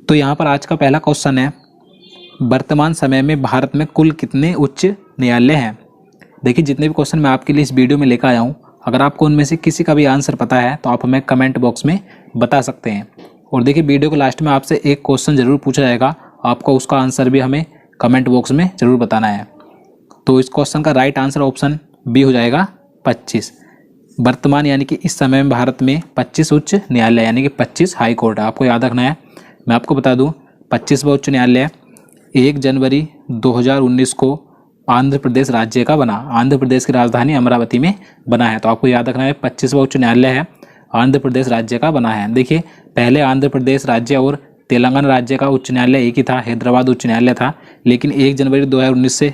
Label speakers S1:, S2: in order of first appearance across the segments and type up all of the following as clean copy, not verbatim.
S1: तो यहाँ पर आज का पहला क्वेश्चन है, वर्तमान समय में भारत में कुल कितने उच्च न्यायालय हैं। देखिए जितने भी क्वेश्चन मैं आपके लिए इस वीडियो में लेकर आया हूँ, अगर आपको उनमें से किसी का भी आंसर पता है तो आप हमें कमेंट बॉक्स में बता सकते हैं। और देखिए वीडियो के लास्ट में आपसे एक क्वेश्चन ज़रूर पूछा जाएगा, आपको उसका आंसर भी हमें कमेंट बॉक्स में ज़रूर बताना है। तो इस क्वेश्चन का राइट आंसर ऑप्शन बी हो जाएगा 25। वर्तमान यानी कि इस समय में भारत में 25 उच्च न्यायालय यानी कि 25 हाई कोर्ट है, आपको याद रखना है। मैं आपको बता दूं 25वां उच्च न्यायालय 1 जनवरी 2019 को आंध्र प्रदेश राज्य का बना, आंध्र प्रदेश की राजधानी अमरावती में बना है। तो आपको याद रखना है 25वां उच्च न्यायालय है, आंध्र प्रदेश राज्य का बना है। देखिए पहले आंध्र प्रदेश राज्य और तेलंगाना राज्य का उच्च न्यायालय एक ही था, हैदराबाद उच्च न्यायालय था, लेकिन 1 जनवरी 2019 से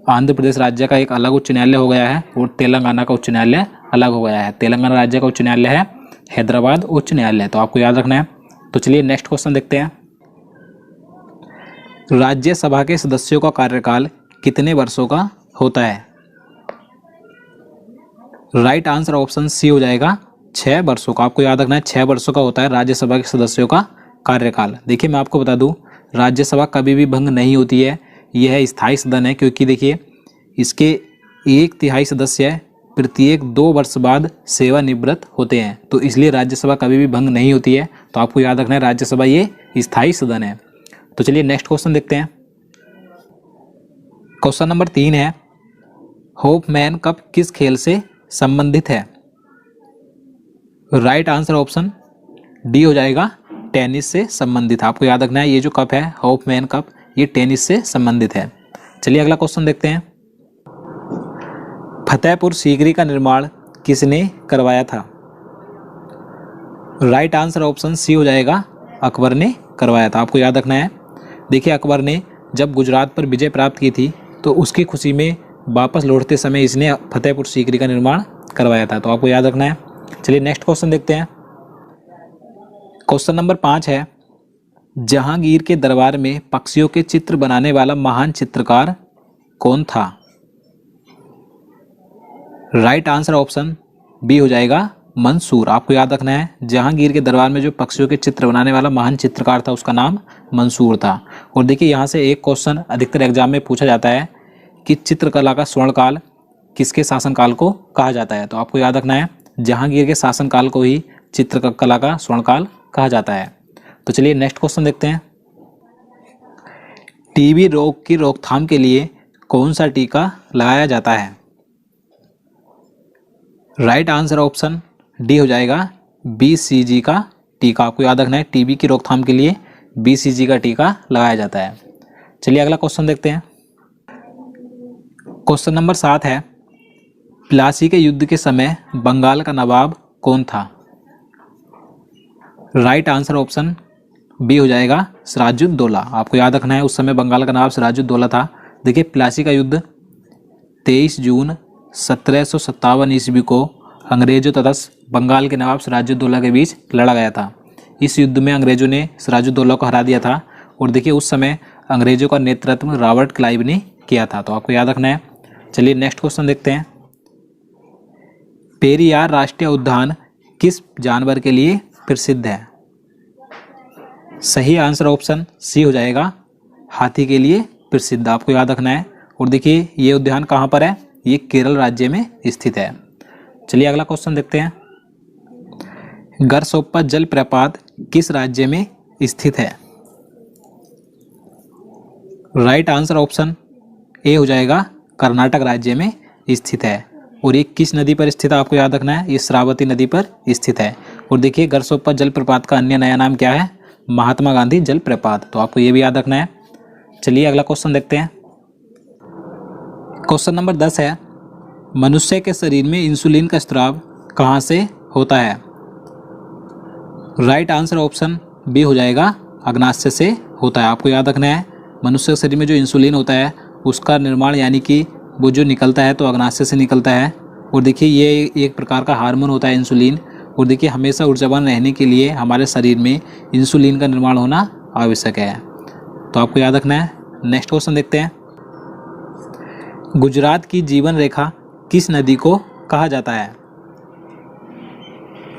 S1: आंध्र प्रदेश राज्य का एक अलग उच्च न्यायालय हो गया है और तेलंगाना का उच्च न्यायालय अलग हो गया है। तेलंगाना राज्य का उच्च न्यायालय है हैदराबाद उच्च न्यायालय, तो आपको याद रखना है। तो चलिए नेक्स्ट क्वेश्चन देखते हैं। राज्यसभा के सदस्यों का कार्यकाल कितने वर्षों का होता है। राइट आंसर ऑप्शन सी हो जाएगा 6 वर्षों का। आपको याद रखना है 6 वर्षों का होता है राज्यसभा के सदस्यों का कार्यकाल। देखिए मैं आपको बता दूं राज्यसभा कभी भी भंग नहीं होती है, यह स्थायी सदन है, क्योंकि देखिए इसके 1/3 सदस्य प्रत्येक 2 वर्ष बाद सेवानिवृत्त होते हैं, तो इसलिए राज्यसभा कभी भी भंग नहीं होती है। तो आपको याद रखना है राज्यसभा ये स्थायी सदन है। तो चलिए नेक्स्ट क्वेश्चन देखते हैं। क्वेश्चन नंबर 3 है, होपमैन कप किस खेल से संबंधित है। राइट आंसर ऑप्शन डी हो जाएगा टेनिस से संबंधित। आपको याद रखना है ये जो कप है होपमैन कप, ये टेनिस से संबंधित है। चलिए अगला क्वेश्चन देखते हैं। फतेहपुर सीकरी का निर्माण किसने करवाया था। राइट आंसर ऑप्शन सी हो जाएगा अकबर ने करवाया था। आपको याद रखना है देखिए अकबर ने जब गुजरात पर विजय प्राप्त की थी तो उसकी खुशी में वापस लौटते समय इसने फतेहपुर सीकरी का निर्माण करवाया था, तो आपको याद रखना है। चलिए नेक्स्ट क्वेश्चन देखते हैं। क्वेश्चन नंबर 5 है, जहांगीर के दरबार में पक्षियों के चित्र बनाने वाला महान चित्रकार कौन था। राइट आंसर ऑप्शन बी हो जाएगा मंसूर। आपको याद रखना है जहांगीर के दरबार में जो पक्षियों के चित्र बनाने वाला महान चित्रकार था उसका नाम मंसूर था। और देखिए यहाँ से एक क्वेश्चन अधिकतर एग्जाम में पूछा जाता है कि चित्रकला का स्वर्णकाल किसके शासनकाल को कहा जाता है। तो आपको याद रखना है जहांगीर के शासनकाल को ही चित्रकला का स्वर्णकाल कहा जाता है। तो चलिए नेक्स्ट क्वेश्चन देखते हैं। टीबी रोग की रोकथाम के लिए कौन सा टीका लगाया जाता है। राइट आंसर ऑप्शन डी हो जाएगा BCG का टीका। आपको याद रखना है टीबी की रोकथाम के लिए BCG का टीका लगाया जाता है। चलिए अगला क्वेश्चन देखते हैं। क्वेश्चन नंबर 7 है, प्लासी के युद्ध के समय बंगाल का नवाब कौन था। राइट आंसर ऑप्शन बी हो जाएगा सिराजुद्दौला। आपको याद रखना है उस समय बंगाल का नवाब सिराजुद्दौला था। देखिए प्लासी का युद्ध 23 जून 1757 ईस्वी को अंग्रेजों तथा बंगाल के नवाब सिराजुद्दौला के बीच लड़ा गया था। इस युद्ध में अंग्रेजों ने सिराजुद्दौला को हरा दिया था और देखिए उस समय अंग्रेजों का नेतृत्व रॉबर्ट क्लाइव ने किया था, तो आपको याद रखना है। चलिए नेक्स्ट क्वेश्चन देखते हैं। पेरियार राष्ट्रीय उद्यान किस जानवर के लिए प्रसिद्ध है। सही आंसर ऑप्शन सी हो जाएगा हाथी के लिए प्रसिद्ध। आपको याद रखना है। और देखिए ये उद्यान कहाँ पर है, ये केरल राज्य में स्थित है। चलिए अगला क्वेश्चन देखते हैं। गरसोप्पा जलप्रपात किस राज्य में स्थित है। राइट आंसर ऑप्शन ए हो जाएगा कर्नाटक राज्य में स्थित है। और ये किस नदी पर स्थित है आपको याद रखना है, ये श्रावती नदी पर स्थित है। और देखिए गरसोप्पा जलप्रपात का अन्य नया नाम क्या है, महात्मा गांधी जलप्रपात, तो आपको ये भी याद रखना है। चलिए अगला क्वेश्चन देखते हैं। क्वेश्चन नंबर 10 है, मनुष्य के शरीर में इंसुलिन का स्राव कहाँ से होता है। राइट आंसर ऑप्शन बी हो जाएगा अग्नाशय से होता है। आपको याद रखना है मनुष्य के शरीर में जो इंसुलिन होता है उसका निर्माण यानी कि वो जो निकलता है तो अग्नाशय से निकलता है। और देखिए ये एक प्रकार का हार्मोन होता है इंसुलिन। और देखिए हमेशा ऊर्जावान रहने के लिए हमारे शरीर में इंसुलिन का निर्माण होना आवश्यक है, तो आपको याद रखना है। नेक्स्ट क्वेश्चन देखते हैं। गुजरात की जीवन रेखा किस नदी को कहा जाता है।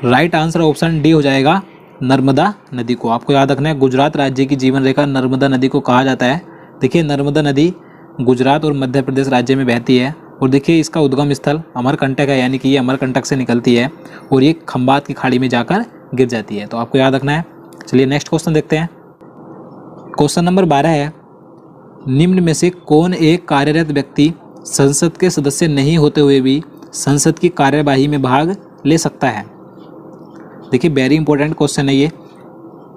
S1: राइट आंसर ऑप्शन डी हो जाएगा नर्मदा नदी को। आपको याद रखना है गुजरात राज्य की जीवन रेखा नर्मदा नदी को कहा जाता है। देखिए नर्मदा नदी गुजरात और मध्य प्रदेश राज्य में बहती है और देखिए इसका उद्गम स्थल अमरकंटक है, यानी कि ये अमरकंटक से निकलती है और ये खंबात की खाड़ी में जाकर गिर जाती है। तो आपको याद रखना है। चलिए नेक्स्ट क्वेश्चन देखते हैं। क्वेश्चन नंबर 12 है, निम्न में से कौन एक कार्यरत व्यक्ति संसद के सदस्य नहीं होते हुए भी संसद की कार्यवाही में भाग ले सकता है? देखिए वेरी इंपॉर्टेंट क्वेश्चन है ये।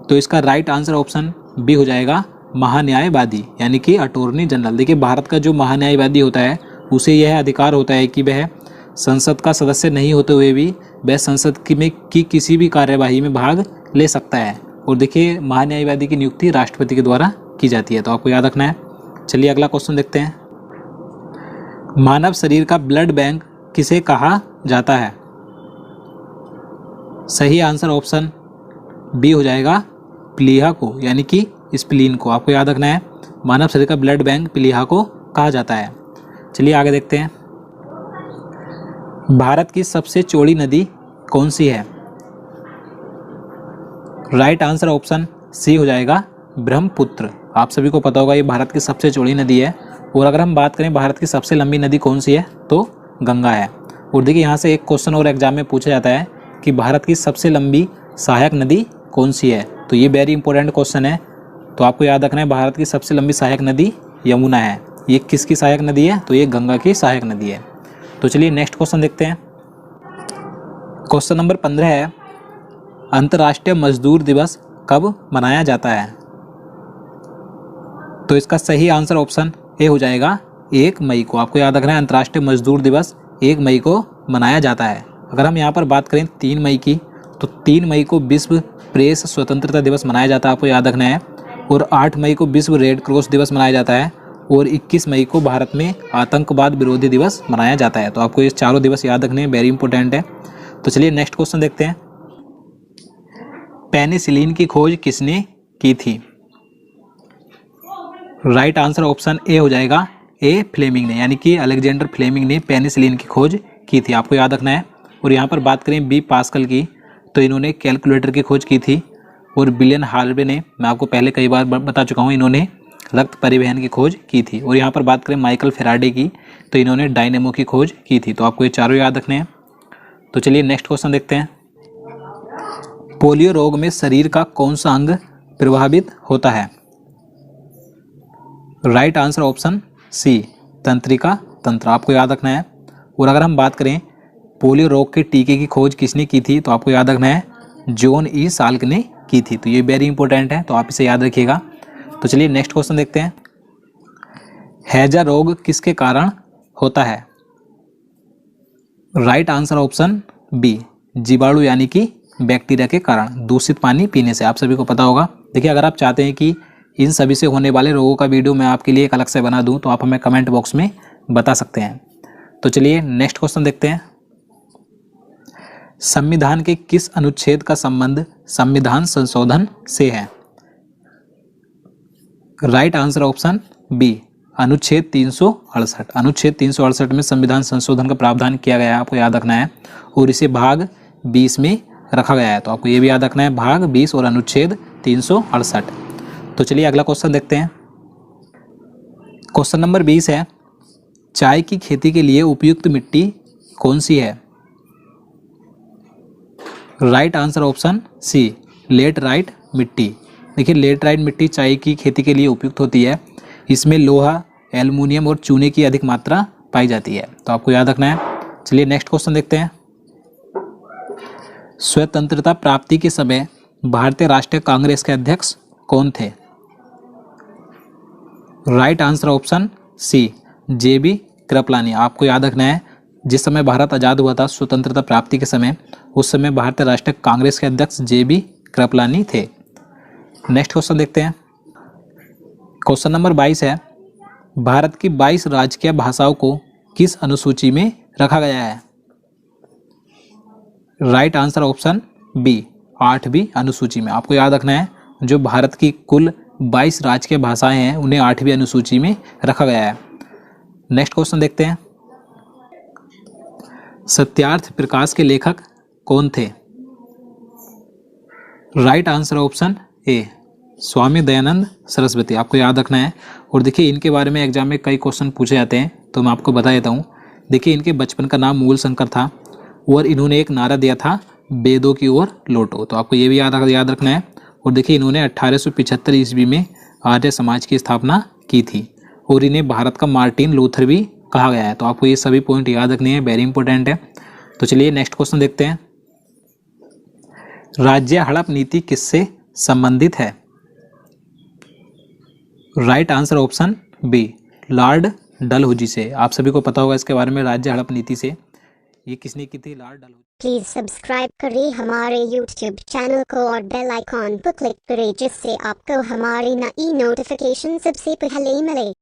S1: तो इसका राइट आंसर ऑप्शन बी हो जाएगा महान्यायवादी, यानी कि अटॉर्नी जनरल। देखिए भारत का जो महान्यायवादी होता है उसे यह अधिकार होता है कि वह संसद का सदस्य नहीं होते हुए भी वह संसद की किसी भी कार्यवाही में भाग ले सकता है। और देखिए महान्यायवादी की नियुक्ति राष्ट्रपति के द्वारा की जाती है। तो आपको याद रखना है। चलिए अगला क्वेश्चन देखते हैं। मानव शरीर का ब्लड बैंक किसे कहा जाता है? सही आंसर ऑप्शन बी हो जाएगा प्लीहा को, यानी कि स्प्लीन को। आपको याद रखना है मानव शरीर का ब्लड बैंक प्लीहा को कहा जाता है। चलिए आगे देखते हैं। भारत की सबसे चौड़ी नदी कौन सी है? राइट आंसर ऑप्शन सी हो जाएगा ब्रह्मपुत्र। आप सभी को पता होगा ये भारत की सबसे चौड़ी नदी है। और अगर हम बात करें भारत की सबसे लंबी नदी कौन सी है, तो गंगा है। और देखिए यहाँ से एक क्वेश्चन और एग्जाम में पूछा जाता है कि भारत की सबसे लंबी सहायक नदी कौन सी है। तो ये वेरी इंपॉर्टेंट क्वेश्चन है। तो आपको याद रखना है भारत की सबसे लंबी सहायक नदी यमुना है। ये किसकी सहायक नदी है? तो ये गंगा की सहायक नदी है। तो चलिए नेक्स्ट क्वेश्चन देखते हैं। क्वेश्चन नंबर 15 है, अंतर्राष्ट्रीय मजदूर दिवस कब मनाया जाता है? तो इसका सही आंसर ऑप्शन ए हो जाएगा 1 मई को। आपको याद रखना है अंतर्राष्ट्रीय मजदूर दिवस 1 मई को मनाया जाता है। अगर हम यहाँ पर बात करें 3 मई की, तो 3 मई को विश्व प्रेस स्वतंत्रता दिवस मनाया जाता है। आपको याद रखना है। और 8 मई को विश्व रेड क्रॉस दिवस मनाया जाता है। और 21 मई को भारत में आतंकवाद विरोधी दिवस मनाया जाता है। तो आपको ये चारों दिवस याद रखने वेरी इंपॉर्टेंट है। तो चलिए नेक्स्ट क्वेश्चन देखते हैं। पेनिसिलिन की खोज किसने की थी? राइट आंसर ऑप्शन ए हो जाएगा ए फ्लेमिंग ने, यानी कि अलेक्जेंडर फ्लेमिंग ने पेनिसिलिन की खोज की थी। आपको याद रखना है। और यहाँ पर बात करें बी पास्कल की, तो इन्होंने कैलकुलेटर की खोज की थी। और विलियम हार्वे ने, मैं आपको पहले कई बार बता चुका हूँ, इन्होंने रक्त परिवहन की खोज की थी। और यहाँ पर बात करें माइकल फेराडे की, तो इन्होंने डायनेमो की खोज की थी। तो आपको ये चारों याद रखने हैं। तो चलिए नेक्स्ट क्वेश्चन देखते हैं। पोलियो रोग में शरीर का कौन सा अंग प्रभावित होता है? राइट आंसर ऑप्शन सी तंत्रिका तंत्र। आपको याद रखना है। और अगर हम बात करें पोलियो रोग के टीके की खोज किसने की थी, तो आपको याद रखना है जॉन ई साल्क ने की थी। तो ये वेरी इंपॉर्टेंट है, तो आप इसे याद रखिएगा। तो चलिए नेक्स्ट क्वेश्चन देखते हैं। हैजा रोग किसके कारण होता है? राइट आंसर ऑप्शन बी जीवाणु, यानी कि बैक्टीरिया के कारण, दूषित पानी पीने से। आप सभी को पता होगा। देखिए अगर आप चाहते हैं कि इन सभी से होने वाले रोगों का वीडियो मैं आपके लिए एक अलग से बना दूं, तो आप हमें कमेंट बॉक्स में बता सकते हैं। तो चलिए नेक्स्ट क्वेश्चन देखते हैं। संविधान के किस अनुच्छेद का संबंध संविधान संशोधन से है? राइट आंसर ऑप्शन बी अनुच्छेद 368। अनुच्छेद 368 में संविधान संशोधन का प्रावधान किया गया है। आपको याद रखना है। और इसे भाग 20 में रखा गया है। तो आपको ये भी याद रखना है, भाग 20 और अनुच्छेद 368। तो चलिए अगला क्वेश्चन देखते हैं। क्वेश्चन नंबर 20 है, चाय की खेती के लिए उपयुक्त मिट्टी कौन सी है? Right answer option C laterite मिट्टी। देखिए लेटराइट मिट्टी चाय की खेती के लिए उपयुक्त होती है। इसमें लोहा, एल्युमिनियम और चूने की अधिक मात्रा पाई जाती है। तो आपको याद रखना है। चलिए नेक्स्ट क्वेश्चन देखते हैं। स्वतंत्रता प्राप्ति के समय भारतीय राष्ट्रीय कांग्रेस के अध्यक्ष कौन थे? राइट आंसर ऑप्शन सी जेबी कृपलानी। आपको याद रखना है, जिस समय भारत आज़ाद हुआ था स्वतंत्रता प्राप्ति के समय, उस समय भारतीय राष्ट्रीय कांग्रेस के अध्यक्ष जेबी कृपलानी थे। नेक्स्ट क्वेश्चन देखते हैं। क्वेश्चन नंबर 22 है, भारत की 22 राजकीय भाषाओं को किस अनुसूची में रखा गया है? राइट आंसर ऑप्शन बी 8वीं अनुसूची में। आपको याद रखना है, जो भारत की कुल 22 राजकीय भाषाएं हैं उन्हें 8वीं अनुसूची में रखा गया है। नेक्स्ट क्वेश्चन देखते हैं। सत्यार्थ प्रकाश के लेखक कौन थे? Right answer option A, Swami Dayanand Saraswati, आपको याद रखना है। और देखिए इनके बारे में एग्जाम में कई क्वेश्चन पूछे जाते हैं, तो मैं आपको बता देता हूँ। देखिए इनके बचपन का नाम मूल शंकर था और इन्होंने एक नारा दिया था, वेदों की ओर लौटो, तो आपको ये भी याद रखना है। और देखिए इन्होंने 1875 ईस्वी में आर्य समाज की स्थापना की थी और इन्हें भारत का मार्टिन लूथर भी कहा गया है। तो आपको ये सभी पॉइंट याद रखने हैं, वेरी इंपॉर्टेंट है। तो चलिए नेक्स्ट क्वेश्चन देखते हैं। राज्य हड़प नीति किससे संबंधित है? Right answer option B, Lord Dalhousie से। आप सभी को पता होगा इसके बारे में, राज्य हड़प नीति से ये किसने की थी? लॉर्ड डलहौजी।
S2: प्लीज सब्सक्राइब करें हमारे YouTube चैनल को और बेल आइकॉन पर क्लिक करें जिससे आपको हमारी नई नोटिफिकेशन सबसे पहले मिले।